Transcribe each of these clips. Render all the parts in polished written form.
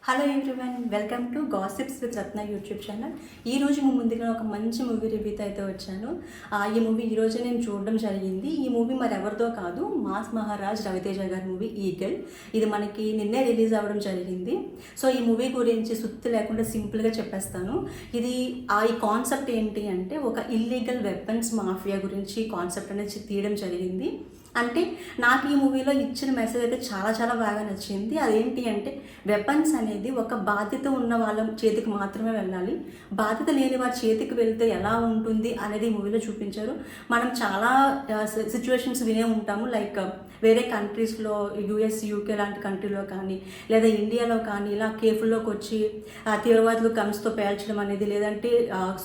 Hello everyone, welcome to gossips with Ratna YouTube channel. ఈ రోజు మీ ముందుగా ఒక మంచి మూవీ రివ్యూతో అయితే వచ్చాను. ఈ మూవీ ఈరోజే నేను చూడడం జరిగింది. ఈ మూవీ మరి ఎవరిదో కాదు, మాస్ మహారాజ్ రవితేజ గారి మూవీ ఈగల్. ఇది మనకి నిన్నే రిలీజ్ అవ్వడం జరిగింది. సో ఈ మూవీ గురించి సుత్తి లేకుండా సింపుల్గా చెప్పేస్తాను. ఈ కాన్సెప్ట్ ఏంటి అంటే, ఒక ఇల్లీగల్ వెపన్స్ మాఫియా గురించి కాన్సెప్ట్ అనేది తీయడం జరిగింది. అంటే నాకు ఈ మూవీలో ఇచ్చిన మెసేజ్ అయితే చాలా చాలా బాగా నచ్చింది. అదేంటి అంటే, వెపన్స్ అనేది ఒక బాధ్యత ఉన్న వాళ్ళ చేతికి మాత్రమే వెళ్ళాలి, బాధ్యత లేని వారి చేతికి వెళ్తే ఎలా ఉంటుంది అనేది ఈ మూవీలో చూపించారు. మనం చాలా సిచ్యువేషన్స్ వినే ఉంటాము, లైక్ వేరే కంట్రీస్లో యూఎస్ యూకే లాంటి కంట్రీలో కానీ, లేదా ఇండియాలో కానీ ఇలా కేఫ్ల్లోకి వచ్చి తీవ్రవాదులు గన్స్తో పేల్చడం అనేది, లేదంటే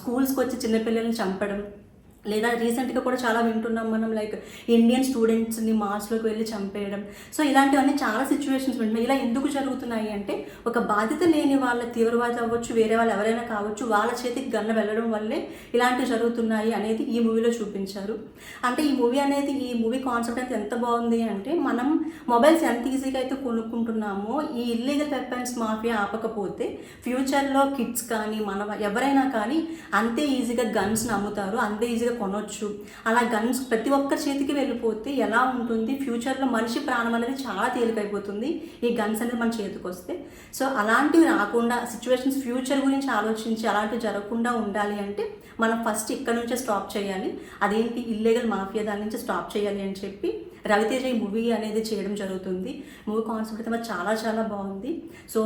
స్కూల్స్కి వచ్చి చిన్నపిల్లల్ని చంపడం, లేదా రీసెంట్గా కూడా చాలా వింటున్నాం మనం, లైక్ ఇండియన్ స్టూడెంట్స్ని మార్చ్లోకి వెళ్ళి చంపేయడం. సో ఇలాంటివన్నీ చాలా సిచ్యువేషన్స్ వింటున్నాం. ఇలా ఎందుకు జరుగుతున్నాయి అంటే, ఒక బాధ్యత లేని వాళ్ళ తీవ్రవాది అవ్వచ్చు, వేరే వాళ్ళు ఎవరైనా కావచ్చు, వాళ్ళ చేతికి గన్న వెళ్ళడం వల్లే ఇలాంటివి జరుగుతున్నాయి అనేది ఈ మూవీలో చూపించారు. అంటే ఈ మూవీ కాన్సెప్ట్ అయితే ఎంత బాగుంది అంటే, మనం మొబైల్స్ ఎంత ఈజీగా అయితే కొనుక్కుంటున్నామో, ఈ ఇల్లీగల్ వెపన్స్ మాఫియా ఆపకపోతే ఫ్యూచర్లో కిడ్స్ కానీ ఎవరైనా కానీ అంతే ఈజీగా గన్స్ని అమ్ముతారు, అంతే ఈజీగా కొనొచ్చు. అలా గన్స్ ప్రతి ఒక్కరి చేతికి వెళ్ళిపోతే ఎలా ఉంటుంది, ఫ్యూచర్లో మనిషి ప్రాణం అనేది చాలా తేలికైపోతుంది ఈ గన్స్ అనేది మన చేతికి వస్తే. సో అలాంటివి రాకుండా, సిచ్యువేషన్స్ ఫ్యూచర్ గురించి ఆలోచించి అలాంటివి జరగకుండా ఉండాలి అంటే మనం ఫస్ట్ ఇక్కడ నుంచే స్టాప్ చేయాలి. అదేంటి, ఇల్లీగల్ మాఫియా దాని నుంచి స్టాప్ చేయాలి అని చెప్పి రవితేజ ఈ మూవీ అనేది చేయడం జరుగుతుంది. మూవీ కాన్సెప్ట్ అయితే మరి చాలా చాలా బాగుంది. సో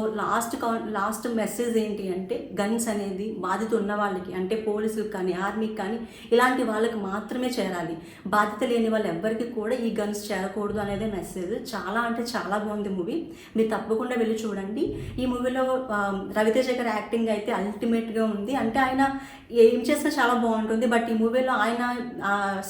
లాస్ట్ మెసేజ్ ఏంటి అంటే, గన్స్ అనేది బాధ్యత ఉన్న వాళ్ళకి, అంటే పోలీసులకు కానీ ఆర్మీకి కానీ ఇలాంటి వాళ్ళకి మాత్రమే చేరాలి, బాధ్యత లేని వాళ్ళు ఎవ్వరికి కూడా ఈ గన్స్ చేరకూడదు అనేది మెసేజ్. చాలా అంటే చాలా బాగుంది మూవీ, మీరు తప్పకుండా వెళ్ళి చూడండి. ఈ మూవీలో రవితేజ గారి యాక్టింగ్ అయితే అల్టిమేట్గా ఉంది. అంటే ఆయన ఏం చేసినా చాలా బాగుంటుంది, బట్ ఈ మూవీలో ఆయన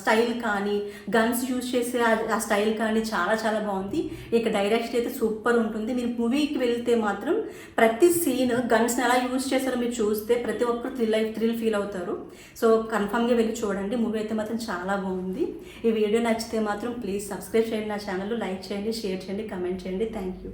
స్టైల్ కానీ, గన్స్ యూజ్ చేసే ఆ స్టైల్ కానీ చాలా చాలా బాగుంది. ఇక డైరెక్షన్ అయితే సూపర్ ఉంటుంది. మీరు మూవీకి వెళ్తే మాత్రం ప్రతి సీన్ గన్స్ని ఎలా యూజ్ చేస్తారో మీరు చూస్తే ప్రతి ఒక్కరు థ్రిల్ ఫీల్ అవుతారు. సో కన్ఫామ్గా వెళ్ళి చూడండి, మూవీ అయితే మాత్రం చాలా బాగుంది. ఈ వీడియో నచ్చితే మాత్రం ప్లీజ్ సబ్స్క్రైబ్ చేయండి, నా ఛానల్ లైక్ చేయండి, షేర్ చేయండి, కమెంట్ చేయండి. Thank you.